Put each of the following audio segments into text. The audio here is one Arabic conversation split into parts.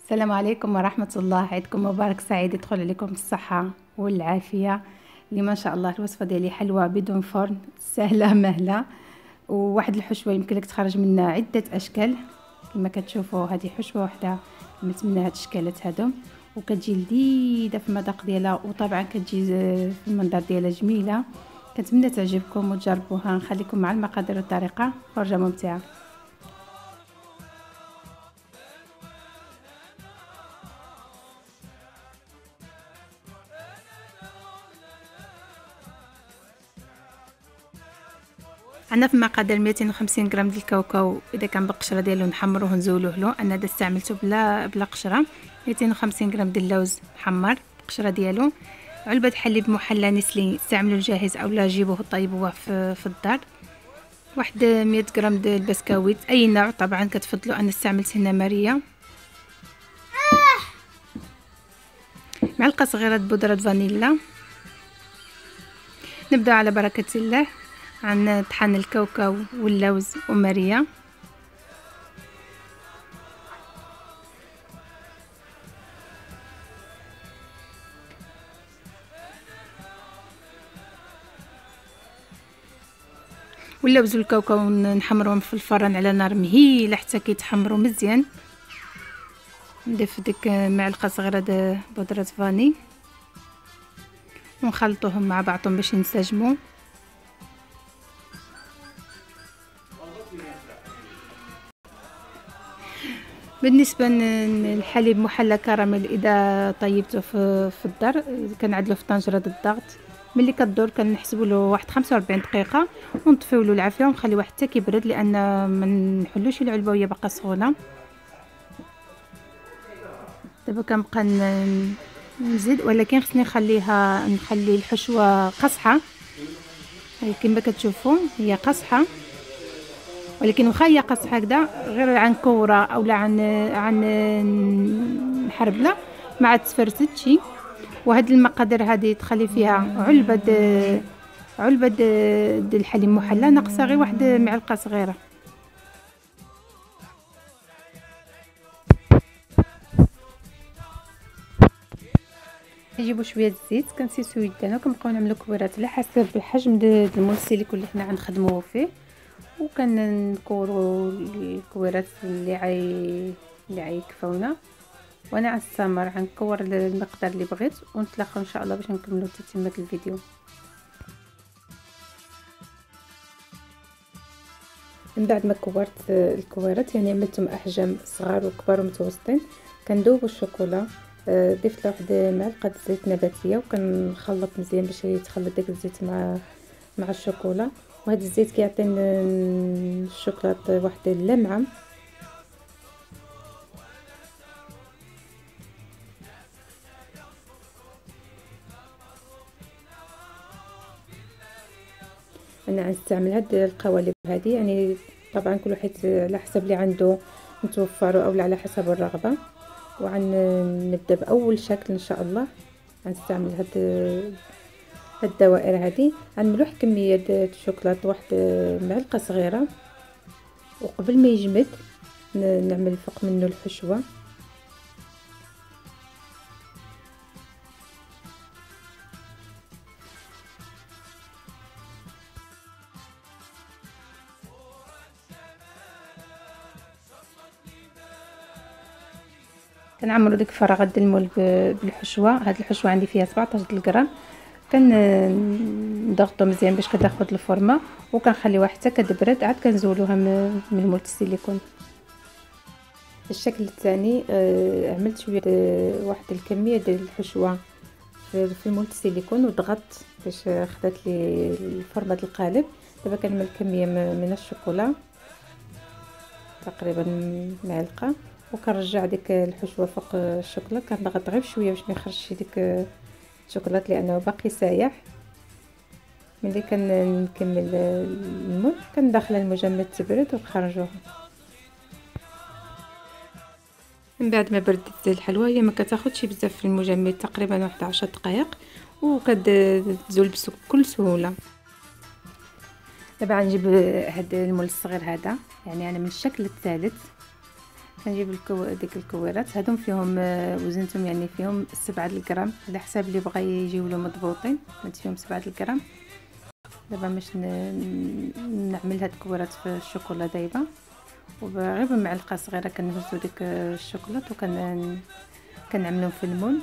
السلام عليكم ورحمة الله. عيدكم مبارك سعيد، يدخل عليكم بالصحة والعافية. اللي ما شاء الله الوصفة ديالي حلوة بدون فرن، سهلة مهلة، وواحد الحشوة يمكن لك تخرج منها عدة أشكال. كما كتشوفوا هذه حشوة واحدة من هاد الشكالات هادو، وكتجي لذيذة في المذاق ديالها، وطبعا كتجي في المنظر ديالها جميلة. كنتمنى تعجبكم وتجربوها. نخليكم مع المقادير والطريقة، فرجة ممتعة. عندنا في المقادير 250 غرام ديال الكاوكاو، اذا كان بالقشره ديالو نحمروه ونزولوه له. انا هذا استعملته بلا قشره. 250 غرام ديال اللوز محمر القشره ديالو. علبه حليب محلى نسلي، استعملوا الجاهز اولا جيبوه طيبوه في الدار. واحد 100 غرام ديال البسكويت اي نوع طبعا كتفضلوا. انا استعملت هنا ماريا. معلقه صغيره بودره فانيلا. نبدا على بركه الله عن طحن الكاوكاو واللوز وماريا. واللوز والكاوكاو نحمروهم في الفرن على نار مهيله حتى كيتحمروا مزيان. نضيف ديك معلقه صغيره بودره فاني ونخلطوهم مع بعضهم باش ينسجموا. بالنسبه للحليب محلى كراميل، اذا طيبته في الدار كنعدلو في طنجره الضغط. ملي كدور كنحسبوا له واحد 45 دقيقه ونطفيو له العافيه ونخليوه حتى كيبرد، لان ما نحلوش العلبه وهي باقا سخونه. دابا كنبقى نزيد، ولكن خصني نخلي الحشوه قصحه. كما كتشوفوا هي قصحه، ولكن واخا هي قصحه هكذا غير عن كوره اولا عن حربله ما تفرستش. وهاد المقادير هذه تخلي فيها علبه د الحليب محلى ناقصه غير واحد معلقه صغيره. نجيبوا شويه الزيت، كنسيسو يدنا وكنبقاو نعملوا كويرات على حسب الحجم د المولسيليك اللي حنا غنخدموه فيه، وكنكوروا الكويرات اللي غيكفونا. وانا غنستمر غنكور المقدار اللي بغيت، ونتلاقاو ان شاء الله باش نكملوا تتمه الفيديو. من بعد ما كورت الكويرات، يعني عملتهم احجام صغار وكبار ومتوسطين، كندوب الشوكولا. ضفت له واحد معلقه زيت نباتيه وكنخلط مزيان باش يتخلط داك الزيت مع الشوكولا. وهذا الزيت كيعطي الشوكولاط واحد اللمعه. انا غنستعمل هاد القوالب هذه، يعني طبعا كل واحد على حسب اللي عنده متوفر او على حسب الرغبه. نبدا باول شكل ان شاء الله. غنستعمل هاد الدوائر هذه. غنملوح كميه د الشوكولاط واحد معلقه صغيره، وقبل ما يجمد نعمل فوق منه الحشوه. كنعمروا ديك فراغات المول بالحشوه. هاد الحشوه عندي فيها 17 غرام. كنضغطو مزيان باش كتاخد الفورمه، وكنخليوها حتى كتبرد، عاد كنزولوها من المول السيليكون. الشكل الثاني عملت شويه واحد الكميه ديال الحشوه في المول السيليكون وضغطت باش خدات لي الفورمه ديال القالب. دابا كنعمل كميه من الشوكولا، تقريبا معلقه، وكنرجع ديك الحشوه فوق الشوكولا. كنضغط غير بشويه باش ما يخرجش ديك الشوكولات لانه باقي سايح. ملي كنكمل المول كندخل المجمد تبرد ونخرجوها. من بعد ما بردت الحلوى، هي ما كتاخذش بزاف في المجمد، تقريبا واحد 10 دقائق، وكتزول بكل سهوله. دابا غنجيب هاد المول الصغير هذا، يعني انا من الشكل الثالث كنجيب ديك الكويرات هادو فيهم وزنتهم يعني فيهم 7 غرام على حساب اللي بغى يجيو له مضبوطين. درت فيهم 7 غرام. دابا باش نعمل هاد الكويرات في الشوكولا دايبه، وغير بمعلقه صغيره كنهزو ديك الشوكولات كنعملوهم في المول.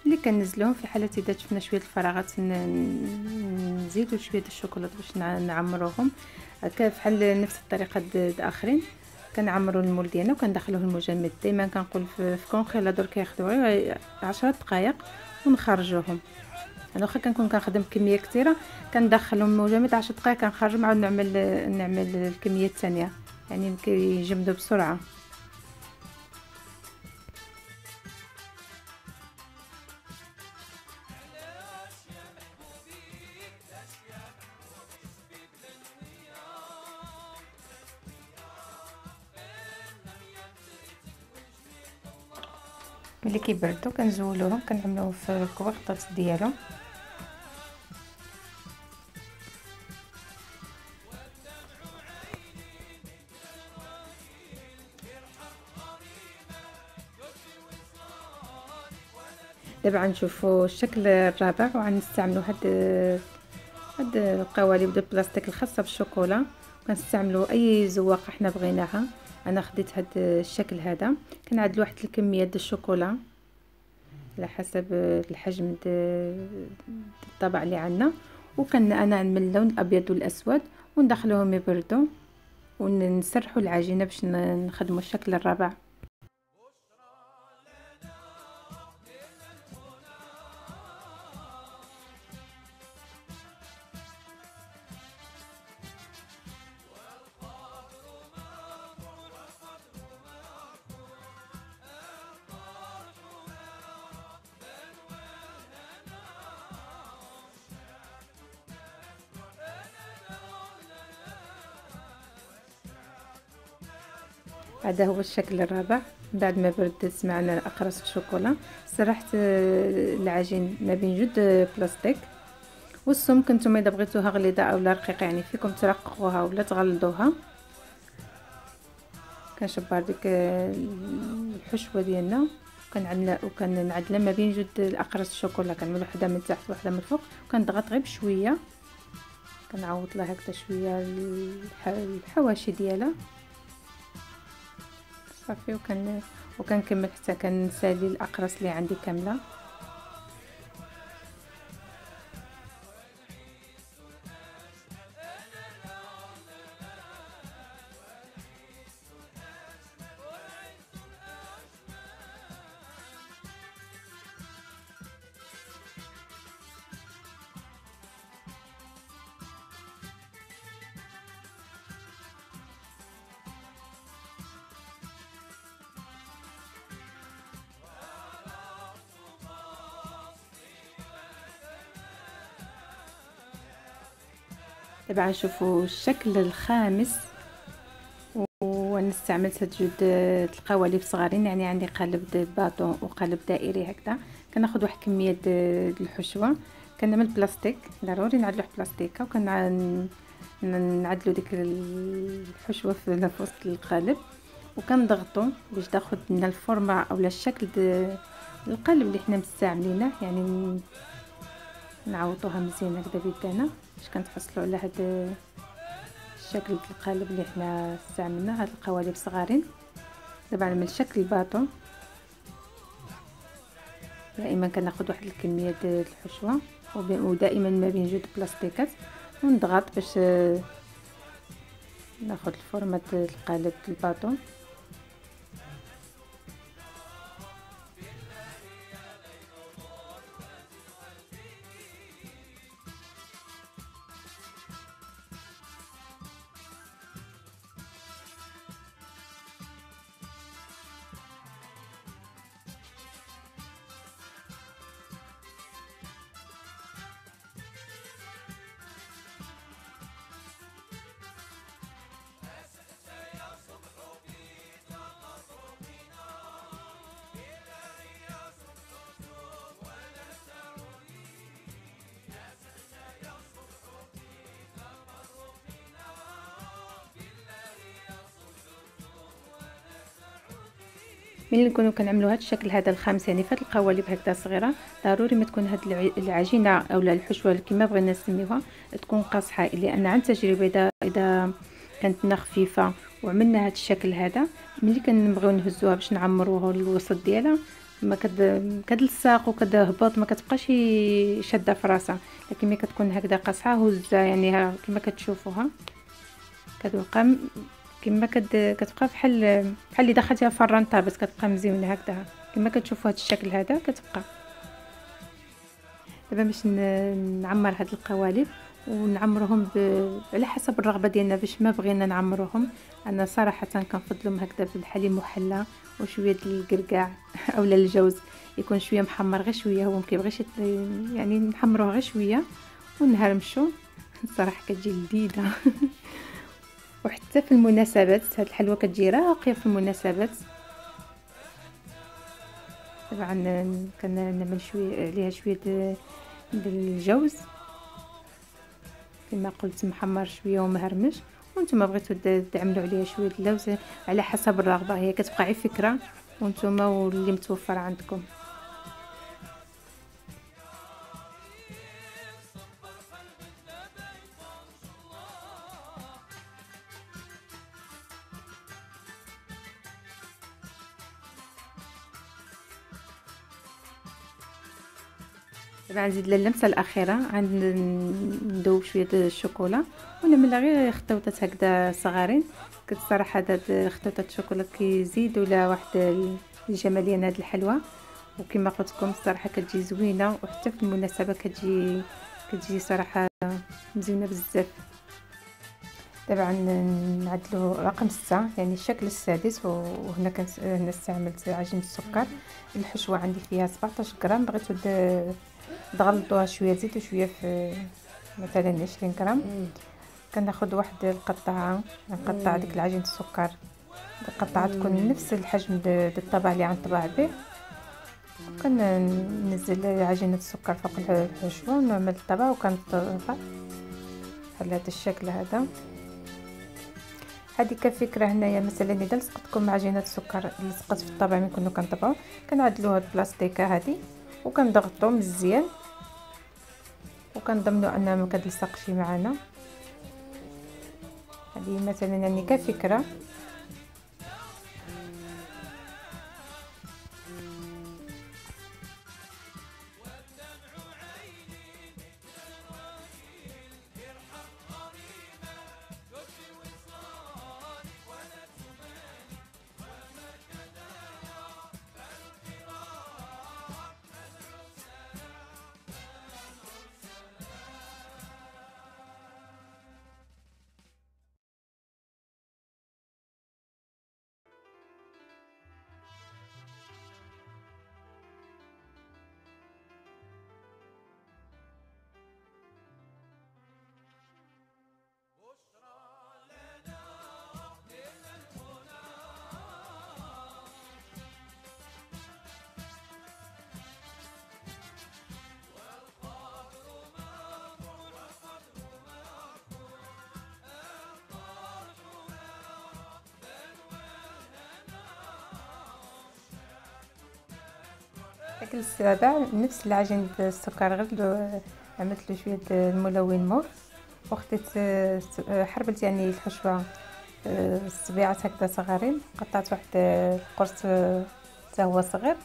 اللي كنزلوهم في حاله اذا شفنا شويه الفراغات نزيدوا شويه الشوكولاته باش نعمروهم هكا بحال نفس الطريقه الاخرين. كنعمروا المول ديالنا وكندخلوه المجمد. دائما كنقول في كونغيلادور كياخذوا غير 10 دقائق ونخرجوهم. انا واخا كنكون كنخدم كميه كثيره كندخلهم المجمد 10 دقائق كنخرج نعاود نعمل الكميه الثانيه، يعني كيجمدوا بسرعه. ملي كيبردوا كنزولوهم كنعملوهم في الكويغطات ديالهم. دابا غنشوفوا الشكل الرابع وغنستعملوا هاد القوالب ديال البلاستيك الخاصه بالشوكولا. كنستعملوا اي زواقه حنا بغيناها. انا خديت هاد الشكل هذا. كنعدلوا واحد الكميه ديال الشوكولا على حسب الحجم الطبق اللي عندنا، انا نعمل اللون الابيض والاسود وندخلوهم يبردوا ونسرحوا العجينه باش نخدموا الشكل الرابع. هذا هو الشكل الرابع. بعد ما بردت معنا اقراص الشوكولا سرحت العجين ما بين جوج بلاستيك. والسمك نتوما اذا بغيتوها غليظه او رقيقه يعني فيكم ترققوها ولا تغلظوها. كنشبر ديك الحشوه ديالنا وكنعدلها ما بين جوج الاقراص الشوكولا. كنعمل وحده من تحت وحده من الفوق وكنضغط غير بشويه. كنعوض لها هكذا شويه الحواشي ديالها صافي. وكنكمل حتى كنسالي الاقراص اللي عندي كامله. دابا نشوفوا الشكل الخامس. وانا استعملت هاد جوج القوالب صغارين، يعني عندي قالب باطون وقالب دائري هكذا. كناخذ واحد كميه الحشوه كنعمل بلاستيك ضروري نعدلو واحد البلاستيكه نعدلو ديك الحشوه في وسط القالب وكنضغطو باش تاخذ لنا الفورمه اولا الشكل القالب اللي حنا مستعملينه. يعني نعوضوها مزيان هكذا بيدنا باش كنتحصلوا على هذا الشكل ديال القالب اللي حنا استعملنا. هاد القوالب صغارين. دابا نعمل شكل الباطون. دائما كناخذ واحد الكميه ديال الحشوه ودائما ما بين جوج بلاستيكات ونضغط باش ناخذ الفورمه ديال القالب ديال الباطون. ملي نكونوا كنعملوا هذا الشكل هذا الخامس يعني في هذه القوالب هكذا صغيره، ضروري ما تكون هذه العجينه اولا الحشوه كما بغينا نسميوها تكون قاصحه، لان عن تجربه اذا كانت خفيفه وعملنا هذا الشكل هذا ملي كنبغيو نهزوها باش نعمروها الوسط ديالها ما كتلصق وكتهبط، ما كتبقاش شاده في راسها. لكن ملي كتكون هكذا قاصحه هزها يعني كما كتشوفوها كتبقى كما كتبقى بحال اللي دخلتيها فران طابت، كتبقى مزيونه هكذا كما كتشوفوا هذا الشكل هذا كتبقى. دابا باش نعمر هاد القوالب ونعمرهم على حسب الرغبه ديالنا باش ما بغينا نعمروهم. انا صراحه كنفضلهم هكذا بالحليب محلى وشويه ديال الكركاع اولا الجوز يكون شويه محمر غير شويه، هو مكيبغيش يعني نحمروه غير شويه ونهرمشو، صراحه كتجي لذيذه وحتى في المناسبات هاد الحلوه كتجي راقيه في المناسبات. طبعا كنعمل شويه عليها شويه بالجوز كما قلت محمر شويه ومهرمش، وانتم بغيتوا تعملوا عليها شويه اللوز على حسب الرغبه، هي كتبقى غير فكره وانتم واللي متوفر عندكم. طبعا نزيد اللمسه الاخيره عند ندوب شويه الشوكولا ونعملها غير خطوطات هكذا صغارين. صراحه هاد خطوطات الشوكولا كيزيدوا لها واحد الجماليه لهاد الحلوه، وكما قلت لكم الصراحه كتجي زوينه وحتى في المناسبه كتجي صراحه مزيونه بزاف. طبعا نعدلو رقم 6 يعني الشكل السادس، وهنا هنا استعملت عجينه السكر. الحشوه عندي فيها 17 غرام، بغيتو تغلطوها شويه زيتو شويه في مثلا 20 غرام. كناخذ واحد القطعه نقطع ديك العجينه السكر، القطعه تكون نفس الحجم ديال الطبق اللي غنطبع به، كننزل عجينه السكر فوق الحشوه ونعمل الطبق وكنطبع بحال هذا الشكل هذا. هذه كفكره هنايا مثلا اذا لصقتكم عجينه السكر لصقت في الطبق ملي كنا كنطبعوا كنعدلوا هاد البلاستيكه هذه وكنضغطوا مزيان وكنضمنوا انها ما كتلصقش معنا. هذه مثلا يعني كفكره. الشكل السابع نفس العجين السكر غير عملت له شويه الملون مور وخديت حربلت يعني الحشوه صبيعات هكذا صغارين، قطعت واحد القرص حتى هو صغير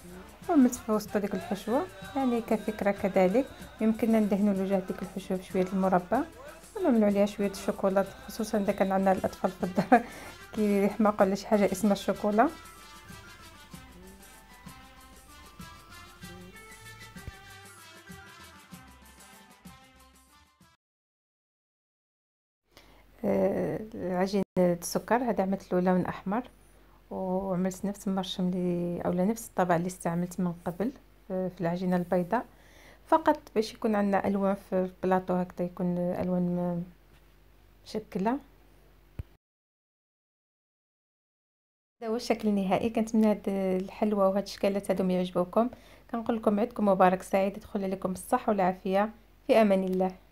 وعملت في وسط ديك الحشوه يعني كفكره. كذلك يمكننا ندهنوا الوجه ديك الحشوه بشويه المربى ونعملوا عليها شويه الشوكولا، خصوصا اذا كان عندنا الاطفال في الدار كيحماقوا على شي حاجه اسمها الشوكولا. عجينة السكر هذا عملت له لون احمر وعملت نفس المرشم اللي اولا نفس الطبق اللي استعملت من قبل في العجينة البيضاء، فقط باش يكون عندنا الوان في البلاطو هكذا يكون الوان مشكله. هذا هو الشكل النهائي. كنتمنى هاد الحلوى وهاد الشكلات هادو يعجبوكم. كنقول لكم عيدكم مبارك سعيد، يدخل عليكم بالصحه والعافيه، في امان الله.